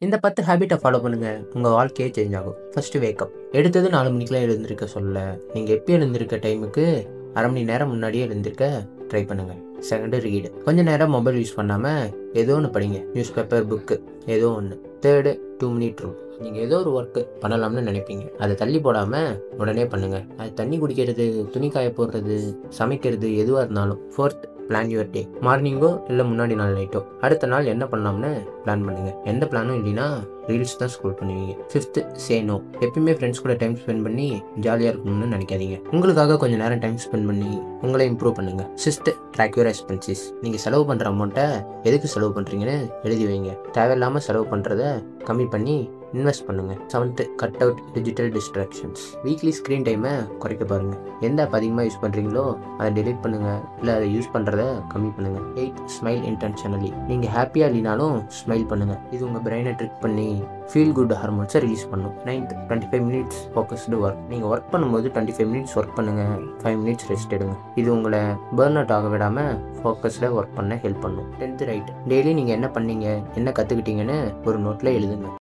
இந்த 10 ஹேபிட்டை ஃபாலோ பண்ணுங்க, உங்க வாழ்க்கையே சேஞ்ச் ஆகும். First wake up. எடுத்தது 4 மணிக்கெல்லாம் எழுந்திருக்க சொல்ல, நீங்க எப்போ எழுந்திருக்க டைமுக்கு அரை மணி நேரம் முன்னாடியே எழுந்திருக்க ட்ரை பண்ணுங்க. Second read. கொஞ்ச நேரம் மொபைல் யூஸ் பண்ணாம ஏதோ ஒன்று படிங்க. நியூஸ் பேப்பர், புக்கு, ஏதோ ஒன்று. Third 2 minute rule. நீங்கள் ஏதோ ஒரு ஒர்க்கு பண்ணலாம்னு நினைப்பீங்க, அதை தள்ளி போடாமல் உடனே பண்ணுங்க. அது தண்ணி குடிக்கிறது, துணி காய போடுறது, சமைக்கிறது, எதுவாக இருந்தாலும். Fourth plan your day. மார்னிங்கோ இல்லை முன்னாடி நாள் நைட்டோ அடுத்த நாள் என்ன பண்ணலாம்னு பிளான் பண்ணுங்க. எந்த பிளானும் இல்லைன்னா ரீல்ஸ் தான் ஸ்க்ரோல் பண்ணுவீங்க. Fifth say no. எப்பயுமே ஃப்ரெண்ட்ஸ் கூட டைம் ஸ்பெண்ட் பண்ணி ஜாலியாக இருக்கணும்னு நினைக்காதீங்க. உங்களுக்காக கொஞ்சம் நேரம் டைம் ஸ்பெண்ட் பண்ணி உங்களை இம்ப்ரூவ் பண்ணுங்க. Sixth track your expenses. நீங்கள் செலவு பண்ணுற அமௌண்ட்டை எதுக்கு செலவு பண்ணுறீங்கன்னு எழுதி வைங்க. தேவையில்லாமல் செலவு பண்ணுறத கம்மி பண்ணி இன்வெஸ்ட் பண்ணுங்க. Seventh cut out digital distractions. Weekly screen டைமை குறைக்க பாருங்க. எந்த ஆப் அதிகமாக யூஸ் பண்ணுறீங்களோ அதை டெலீட் பண்ணுங்க, இல்லை அதை யூஸ் பண்ணுறத கம்மி பண்ணுங்க. 8 ஸ்மைல் இன்டென்ஷனலி. நீங்கள் ஹாப்பியாக இல்லைனாலும் ஸ்மைல் பண்ணுங்க. இது உங்கள் பிரெயினை ட்ரிக் பண்ணி ஃபீல் குட் ஹார்மோன்ஸை ரிலீஸ் பண்ணும். 9th 25 minutes focused work. நீங்கள் ஒர்க் பண்ணும்போது 25 மினிட்ஸ் ஒர்க் பண்ணுங்க, 5 மினிட்ஸ் ரெஸ்ட் எடுங்க. இது உங்களை பர்ன் அவுட் ஆக விடாமல் ஃபோக்கஸ்டாக ஒர்க் பண்ண ஹெல்ப் பண்ணும். 10th right. டெய்லி நீங்கள் என்ன பண்ணீங்க, என்ன கற்றுக்கிட்டீங்கன்னு ஒரு நோட்டில் எழுதுங்க.